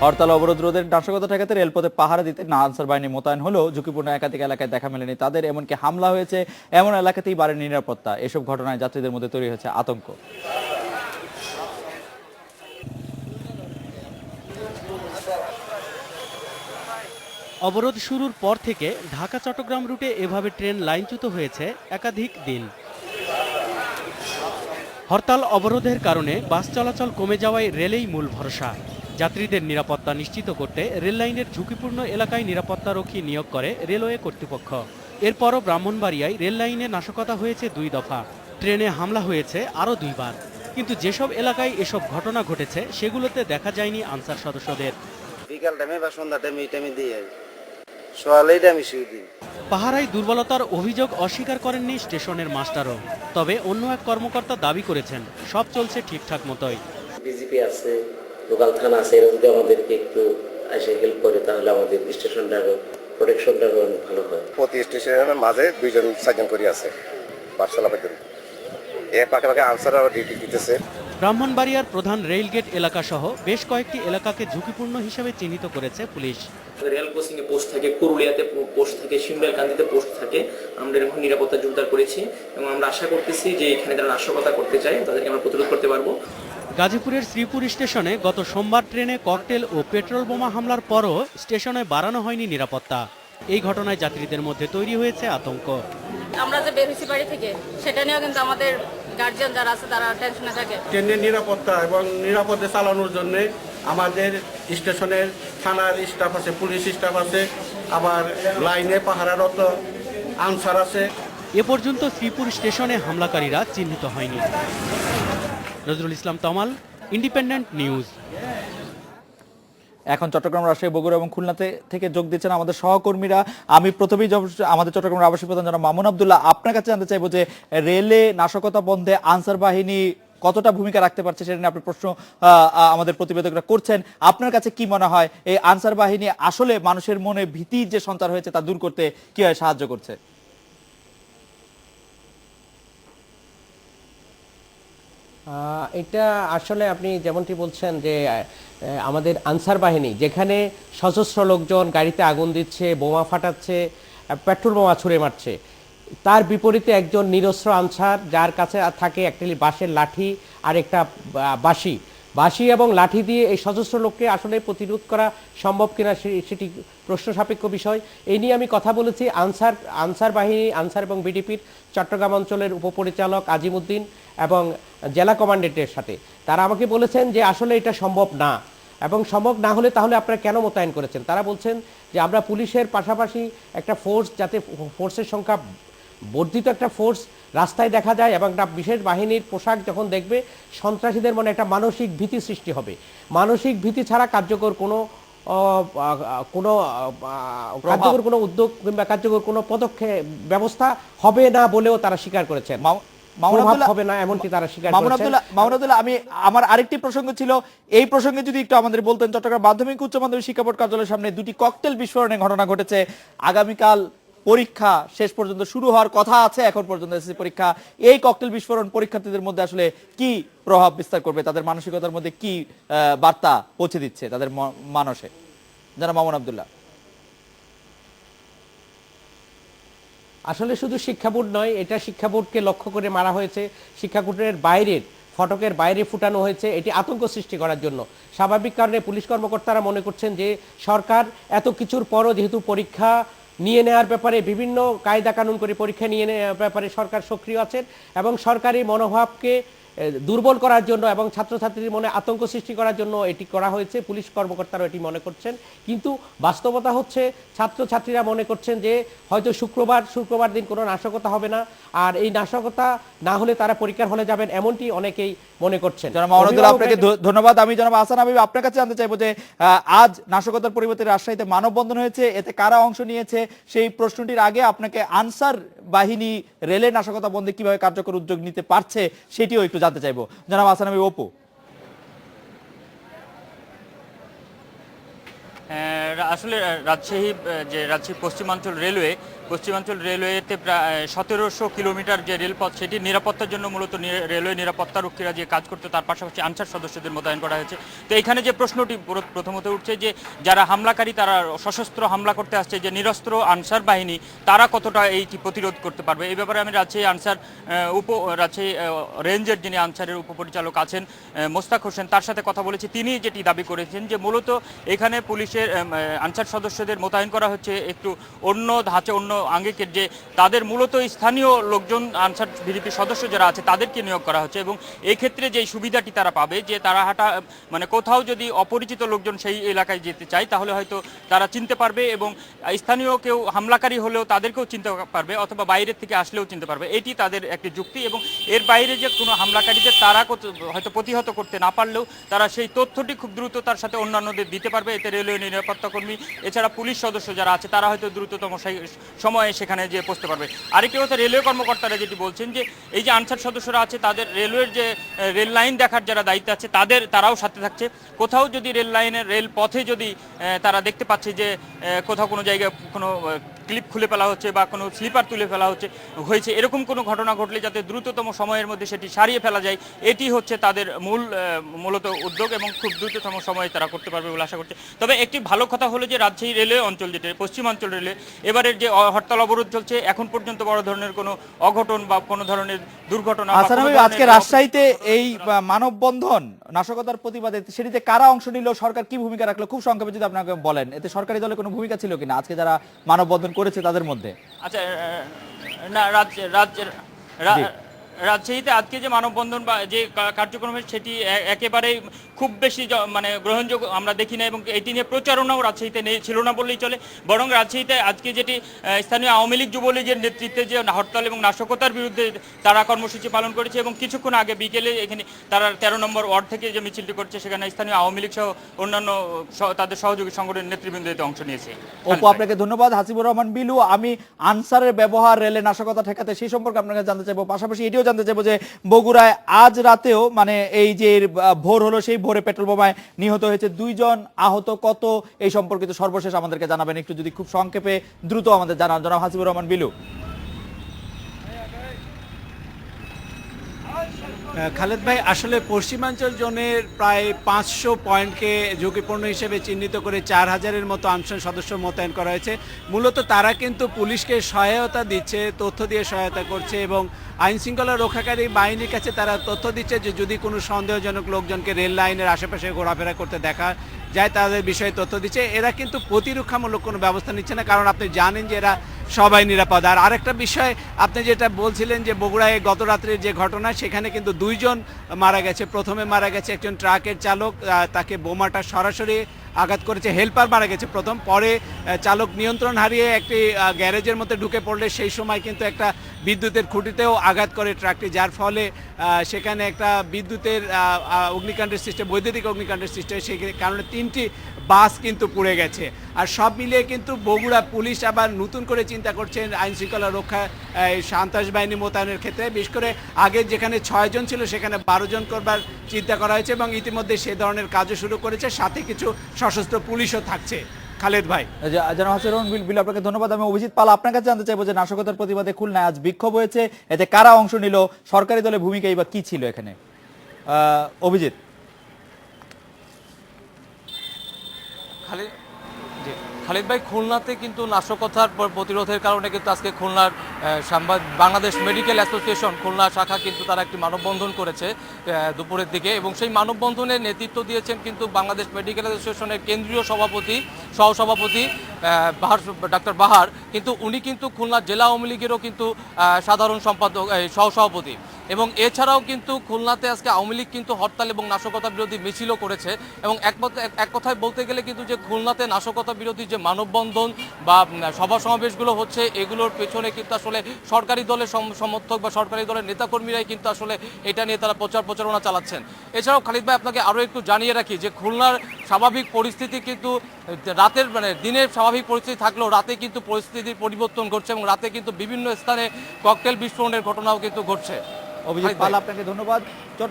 হরতাল অবরোধ রোধের নাশকতা ঠেকাতে রেলপথে পাহারা দিতে না আনসার বাহিনী মোতায়েন হলেও ঝুঁকিপূর্ণ একাধিক এলাকায় দেখা মেলেনি তাদের, এমনকি হামলা হয়েছে এমন এলাকাতেই বাড়েনি নিরাপত্তা। এসব ঘটনায় যাত্রীদের মধ্যে তৈরি হয়েছে আতঙ্ক। অবরোধ শুরুর পর থেকে ঢাকা চট্টগ্রাম রুটে এভাবে ট্রেন লাইনচ্যুত হয়েছে একাধিক দিন। হরতাল অবরোধের কারণে বাস চলাচল কমে যাওয়ায় রেলেই মূল ভরসা। যাত্রীদের নিরাপত্তা নিশ্চিত করতে রেললাইনের ঝুঁকিপূর্ণ এলাকায় নিরাপত্তারক্ষী নিয়োগ করে রেলওয়ে কর্তৃপক্ষ। এরপরও ব্রাহ্মণবাড়িয়ায় রেললাইনে নাশকতা হয়েছে 2 দফা, ট্রেনে হামলা হয়েছে আরও 2 বার। কিন্তু যেসব এলাকায় এসব ঘটনা ঘটেছে সেগুলোতে দেখা যায়নি আনসার সদস্যদের। বিকাল টাইমে বা সন্ধ্যা টাইমে এই টাইমে দিয়ে সোয়ালেই টাইমে শুয়ে দিই। পাহারায় দুর্বলতার অভিযোগ অস্বীকার করেননি স্টেশনের মাস্টারও। তবে অন্য এক কর্মকর্তা দাবি করেছেন সব চলছে ঠিকঠাক মতোই। বিজিপি আছে, লোকাল থানা আছে, এরা যদি আমাদেরকে একটু এসে হেল্প করে তাহলে আমাদের স্টেশনটারও প্রোটেকশনটারও অনেক ভালো হয়। প্রতি স্টেশনের মাঝে 2-4জন করে আছে বাস চলাচলের জন্য। এর পাশাপাশি আনসারও ডিউটি দিতেছে। ব্রাহ্মণবাড়িয়ার প্রধান রেলগেট এলাকা সহ বেশ কয়েকটি এলাকাকে ঝুঁকিপূর্ণ হিসেবে চিহ্নিত করেছে পুলিশ। রেল ক্রসিং এ পোস্ট থাকে, কুরুলিয়াতে পোস্ট থাকে, শিমবেলকান্দিতে পোস্ট থাকে। আমরা এরকম নিরাপত্তা জোরদার করেছি এবং আমরা আশা করতেছি যে এখানে যারা নাশকতা করতে চায় তাদেরকে আমরা প্রতিরোধ করতে পারবো। গাজীপুরের শ্রীপুর স্টেশনে গত সোমবার ট্রেনে ককটেল ও পেট্রোল বোমা হামলার পরও স্টেশনে বাড়ানো হয়নি নিরাপত্তা। এই ঘটনায় যাত্রীদের মধ্যে তৈরি হয়েছে আতঙ্ক। আমরা যে বের হয়েছি বাড়ি থেকে সেটা নিয়েও কিন্তু আমাদের গার্জিয়ান যারা আছে তারা টেনশনে থাকে। ট্রেনের নিরাপত্তা এবং নিরাপদে চালানোর জন্য আমাদের স্টেশনের থানার স্টাফ আছে, পুলিশ স্টাফ আছে, আবার লাইনে পাহারারত আনসার আছে। এ পর্যন্ত শ্রীপুর স্টেশনে হামলাকারীরা চিহ্নিত হয়নি। নজরুল ইসলাম তমাল, ইন্ডিপেন্ডেন্ট নিউজ। এখন চট্টগ্রাম, রাজশাহী, বগুড়া এবং খুলনা থেকে যোগ দিচ্ছেন আমাদের সহকর্মীরা। আমি প্রথমেই আমাদের চট্টগ্রামের আবাসিক প্রধান জনাব মামুন আব্দুল্লাহ, আপনার কাছে জানতে চাইবো যে রেলে নাশকতা বন্ধে আনসার বাহিনী কতটা ভূমিকা রাখতে পারছে সেটা নিয়ে আপনি প্রশ্ন আমাদের প্রতিবেদকরা করছেন। আপনার কাছে কি মনে হয় এই আনসার বাহিনী আসলে মানুষের মনে ভীতির যে সঞ্চার হয়েছে তা দূর করতে কিভাবে সাহায্য করছে? এটা আসলে আপনি যেমনটি বলছেন যে আমাদের আনসার বাহিনী যেখানে সশস্ত্র লোকজন গাড়িতে আগুন দিচ্ছে, বোমা ফাটাচ্ছে, পেট্রোল বোমা ছুঁড়ে মারছে, তার বিপরীতে একজন নিরস্ত্র আনসার যার কাছে থাকে একটি বাঁশের লাঠি আর একটা বাঁশি এবং লাঠি দিয়ে এই সশস্ত্র লোককে আসলে প্রতিরোধ করা সম্ভব কিনা সেটি প্রশ্ন সাপেক্ষ বিষয়। এই নিয়ে আমি কথা বলেছি আনসার বাহিনী, আনসার এবং বিডিপির চট্টগ্রাম অঞ্চলের উপপরিচালক আজিমউদ্দিন এবং জেলা কমান্ডেন্টের সাথে। তারা আমাকে বলেছেন যে আসলে এটা সম্ভব না, এবং সম্ভব না হলে তাহলে আপনারা কেন মোতায়েন করেছেন। তারা বলছেন যে আমরা পুলিশের পাশাপাশি একটা ফোর্স, যাতে ফোর্সের সংখ্যা বর্ধিত একটা ফোর্স রাস্তায় দেখা যায় এবং একটা বিশেষ বাহিনীর পোশাক যখন দেখবে সন্ত্রাসীদের মনে একটা মানসিক ভীতি সৃষ্টি হবে। মানসিক ভীতি ছাড়া কার্যকর কোনো উদ্যোগ কিংবা কার্যকর কোনো পদক্ষেপ ব্যবস্থা হবে না বলেও তারা স্বীকার করেছেন। হবে না এমনটি তারা স্বীকার করেছেন। মামুন আব্দুল্লাহ, আমার আরেকটি প্রসঙ্গ ছিল, এই প্রসঙ্গে যদি একটু আমাদের বলতেন। চট্টগ্রাম মাধ্যমিক উচ্চ মাধ্যমিক শিক্ষা বোর্ড কার্যালয়ের সামনে 2টি ককটেল বিস্ফোরণের ঘটনা ঘটেছে। আগামীকাল পরীক্ষা শেষ পর্যন্ত শুরু হওয়ার কথা আছে, এখন পর্যন্ত এসএসসি পরীক্ষা। এই ককটেল বিস্ফোরণ পরীক্ষার্থীদের মধ্যে আসলে কি প্রভাব বিস্তার করবে, তাদের মানসিকতার মধ্যে কি বার্তা পৌঁছে দিচ্ছে তাদের মানসে? জানা মামুন আব্দুল্লাহ। আসলে শুধু শিক্ষা বোর্ড নয়, এটা শিক্ষা বোর্ডকে লক্ষ্য করে মারা হয়েছে, শিক্ষা বোর্ডের বাইরের ফটকের বাইরে ফুটানো হয়েছে, এটি আতঙ্ক সৃষ্টি করার জন্য। স্বাভাবিক কারণে পুলিশ কর্মকর্তারা মনে করছেন যে সরকার এত কিছুর পরও যেহেতু পরীক্ষা নিয়ে নেওয়ার ব্যাপারে বিভিন্ন কায়দা কানুন করে পরীক্ষা নিয়ে নেওয়ার ব্যাপারে সরকার সক্রিয় আছেন এবং সরকারি মনোভাবকে দুর্বল করার জন্য এবং ছাত্রছাত্রীর মনে আতঙ্ক সৃষ্টি করার জন্য এটি করা হয়েছে। পুলিশ কর্মকর্তারা এটি মনে করছেন, কিন্তু বাস্তবতা হচ্ছে ছাত্রছাত্রীরা মনে করছেন যে হয়তো শুক্রবার দিন কোনো নাশকতা হবে না, আর এই নাশকতা না হলে তারা পরীক্ষার হলে যাবেন, এমনটি অনেকেই মনে করছেন। জনাব মামুন আব্দুল্লাহ, আপনাকে ধন্যবাদ। আমি জনাব আহসান হাবিব, আপনার কাছে জানতে চাইবো যে আজ নাশকতার পরিবর্তে রাজশাহীতে মানববন্ধন হয়েছে, এতে কারা অংশ নিয়েছে সেই প্রশ্নটির আগে আপনাকে আনসার বাহিনী রেলের নাশকতা বন্ধে কিভাবে কার্যকর উদ্যোগ নিতে পারছে সেটিও একটু জানতে চাইবো। জনাব আহসান হাবিব, অপু। আসলে রাজশাহী যে রাজশাহী পশ্চিমাঞ্চল রেলওয়েতে প্রায় 1700 কিলোমিটার যে রেলপথ, সেটির নিরাপত্তার জন্য মূলত রেলওয়ে নিরাপত্তা রক্ষীরা যে কাজ করতে, তার পাশাপাশি আনসার সদস্যদের মোতায়েন করা হয়েছে। তো এখানে যে প্রশ্নটি প্রথমত উঠছে যে যারা হামলাকারী, তারা সশস্ত্র হামলা করতে আসছে, যে নিরস্ত্র আনসার বাহিনী তারা কতটা এইটি প্রতিরোধ করতে পারবে, এই ব্যাপারে আমি রাজশাহী রেঞ্জের যিনি আনসারের উপপরিচালক আছেন মোস্তাক হোসেন, তার সাথে কথা বলেছি। তিনি যেটি দাবি করেছেন যে মূলত এখানে পুলিশের আনসার সদস্যদের মোতায়েন করা হচ্ছে একটু অন্য ধাঁচে, অন্য আঙ্গিকের, যে তাদের মূলত স্থানীয় লোকজন, আনসার ভিডিপি সদস্য যারা আছে তাদেরকে নিয়োগ করা হচ্ছে, এবং এই ক্ষেত্রে যে সুবিধাটি তারা পাবে, যে তারা মানে কোথাও যদি অপরিচিত লোকজন সেই এলাকায় যেতে চায় তাহলে হয়তো তারা চিনতে পারবে, এবং স্থানীয় কেউ হামলাকারী হলেও তাদেরকেও চিনতে পারবে, অথবা বাইরের থেকে আসলেও চিনতে পারবে। এটি তাদের একটি যুক্তি, এবং এর বাইরে যে কোনো হামলাকারীদের তারা হয়তো প্রতিহত করতে না পারলেও তারা সেই তথ্যটি খুব দ্রুত তার সাথে অন্যান্যদের দিতে পারবে। এতে রেলওয়ে নিরাপত্তা কর্মী এছাড়া পুলিশ সদস্য যারা আছে তারা হয়তো দ্রুততম সময়ে সেখানে যে পৌঁছতে পারবে। আরেকটি কথা, রেলওয়ে কর্মকর্তারা যেটি বলছেন যে এই যে আনসার সদস্যরা আছে তাদের রেলওয়ের যে রেল লাইন দেখার যারা দায়িত্ব আছে তারাও সাথে থাকছে। কোথাও যদি রেল পথে যদি তারা দেখতে পাচ্ছে যে কোথাও কোনো জায়গায় কোনো ক্লিপ খুলে ফেলা হচ্ছে বা কোনো স্লিপার তুলে ফেলা হয়েছে, এরকম কোনো ঘটনা ঘটলে যাতে দ্রুততম সময়ের মধ্যে সেটি সারিয়ে ফেলা যায়, এটি হচ্ছে তাদের মূলত উদ্যোগ, এবং খুব দ্রুততম সময়ে তারা করতে পারবে বলে আশা করছে। তবে একটি ভালো কথা হলো যে রাজশাহী রেলওয়ে অঞ্চল, যেটা পশ্চিমাঞ্চল রেলওয়ে, এবারের যে হরতাল অবরোধ চলছে, এখন পর্যন্ত বড় ধরনের কোনো অঘটন বা কোনো ধরনের দুর্ঘটনা। আজকে রাজশাহীতে এই মানববন্ধন নাশকতার প্রতিবাদে, সেটিতে কারা অংশ নিল, সরকার কি ভূমিকা রাখলো, খুব সংক্ষেপে যদি আপনাকে বলেন, এতে সরকারি দলের কোনো ভূমিকা ছিল কিনা আজকে যারা মানববন্ধন করেছে তাদের মধ্যে? আচ্ছা, না, রাজশাহীতে আজকে যে মানববন্ধন বা যে কার্যক্রম সেটি একেবারেই খুব বেশি মানে গ্রহণযোগ্য আমরা দেখি না, এবং এটি নিয়ে প্রচারণাও রাজশাহীতে ছিল না বললেই চলে। বরং রাজশাহীতে আজকে যেটি স্থানীয় আওয়ামী লীগ যুবলীগের নেতৃত্বে যে হরতাল এবং নাশকতার বিরুদ্ধে তারা কর্মসূচি পালন করেছে, এবং কিছুক্ষণ আগে বিকেলে এখানে তারা 13 নম্বর ওয়ার্ড থেকে যে মিছিলটি করছে, সেখানে স্থানীয় আওয়ামী লীগ সহ অন্যান্য তাদের সহযোগী সংগঠনের নেতৃবৃন্দ এতে অংশ নিয়েছে। অপু, আপনাকে ধন্যবাদ। হাসিবুর রহমান বিলু, আমি আনসারের ব্যবহার রেলে নাশকতা ঠেকাতে সেই সম্পর্কে আপনাকে জানতে চাইবো, পাশাপাশি এটিও জানতে চাইবো যে বগুড়ায় আজ রাতেও মানে এই যে ভোর হলো, সেই ভোরে পেট্রোল বোমায় নিহত হয়েছে 2 জন, আহত কত, এই সম্পর্কিত সর্বশেষ আমাদেরকে জানাবেন, একটু যদি খুব সংক্ষেপে দ্রুত আমাদের জানান জনাব হাসিবুর রহমান বিলু। খালেদ ভাই, আসলে পশ্চিমাঞ্চল জোনের প্রায় 500 পয়েন্টকে ঝুঁকিপূর্ণ হিসেবে চিহ্নিত করে 4000-এর মতো আনসার সদস্য মোতায়েন করা হয়েছে। মূলত তারা কিন্তু পুলিশকে সহায়তা দিচ্ছে, তথ্য দিয়ে সহায়তা করছে, এবং আইন শৃঙ্খলা রক্ষাকারী বাহিনীর কাছে তারা তথ্য দিচ্ছে যে যদি কোনো সন্দেহজনক লোকজনকে রেল লাইনের আশেপাশে ঘোরাফেরা করতে দেখা যায় তাদের বিষয়ে তথ্য দিচ্ছে। এরা কিন্তু প্রতিরক্ষামূলক কোনো ব্যবস্থা নিচ্ছে না, কারণ আপনি জানেন যে এরা সবাই নিরাপদ। আর আরেকটা বিষয়, আপনি যেটা বলছিলেন যে বগুড়ায় গত রাত্রের যে ঘটনা, সেখানে কিন্তু 2 জন মারা গেছে। প্রথমে মারা গেছে একজন ট্রাকের চালক, তাকে বোমাটা সরাসরি আঘাত করেছে, হেল্পার মারা গেছে প্রথম, পরে চালক নিয়ন্ত্রণ হারিয়ে একটি গ্যারেজের মধ্যে ঢুকে পড়লে সেই সময় কিন্তু একটা বিদ্যুতের খুঁটিতেও আঘাত করে ট্রাকটি, যার ফলে সেখানে একটা বিদ্যুতের অগ্নিকাণ্ডের সৃষ্টি, বৈদ্যুতিক অগ্নিকাণ্ডের সৃষ্টি হয়। সেই কারণে 3টি বাস কিন্তু পুড়ে গেছে। আর সব মিলিয়ে কিন্তু বগুড়া পুলিশ আবার নতুন করে চিন্তা করছেন আইন শৃঙ্খলা রক্ষা সন্ত্রাস বাহিনী মোতায়েনের ক্ষেত্রে, বিশেষ করে আগে যেখানে 6 জন ছিল সেখানে 12 জন করবার চিন্তা করা হয়েছে, এবং ইতিমধ্যে সে ধরনের কাজও শুরু করেছে, সাথে কিছু সশস্ত্র পুলিশও থাকছে। খালেদ ভাই, জনাব হাসিবুর বিলু, আপনাকে ধন্যবাদ। আমি অভিজিৎ পাল আপনার কাছে জানতে চাইবো যে নাশকতার প্রতিবাদে খুলনায় আজ বিক্ষোভ হয়েছে, এতে কারা অংশ নিল, সরকারি দলের ভূমিকা বা কি ছিল এখানে? অভিজিৎ। খালিদ ভাই, খুলনাতে কিন্তু নাশকতার প্রতিরোধের কারণে কিন্তু আজকে খুলনার বাংলাদেশ মেডিকেল অ্যাসোসিয়েশন খুলনা শাখা কিন্তু তারা একটি মানববন্ধন করেছে দুপুরের দিকে, এবং সেই মানববন্ধনের নেতৃত্ব দিয়েছেন কিন্তু বাংলাদেশ মেডিকেল অ্যাসোসিয়েশনের কেন্দ্রীয় সহসভাপতি ডাক্তার বাহার, কিন্তু উনি কিন্তু খুলনা জেলা আওয়ামী লীগেরও কিন্তু সাধারণ সম্পাদক, সহসভাপতি। এবং এছাড়াও কিন্তু খুলনাতে আজকে আওয়ামী লীগ কিন্তু হরতাল এবং নাশকতা বিরোধী মিছিলও করেছে, এবং এক কথায় বলতে গেলে কিন্তু যে খুলনাতে নাশকতা বিরোধী যে মানববন্ধন বা সভা সমাবেশগুলো হচ্ছে, এগুলোর পেছনে কিন্তু আসলে সরকারি দলের সমর্থক বা সরকারি দলের নেতাকর্মীরাই কিন্তু আসলে এটা নিয়ে তারা প্রচারণা চালাচ্ছেন। এছাড়াও খালিদ ভাই, আপনাকে আরও একটু জানিয়ে রাখি যে খুলনার স্বাভাবিক পরিস্থিতি কিন্তু রাতের দিনের স্বাভাবিক পরিস্থিতি থাকলেও রাতে কিন্তু পরিস্থিতির পরিবর্তন ঘটছে, এবং রাতে কিন্তু বিভিন্ন স্থানে ককটেল বিস্ফোরণের ঘটনাও কিন্তু ঘটছে। অভিজিৎ পাল, আপনাকে ধন্যবাদ।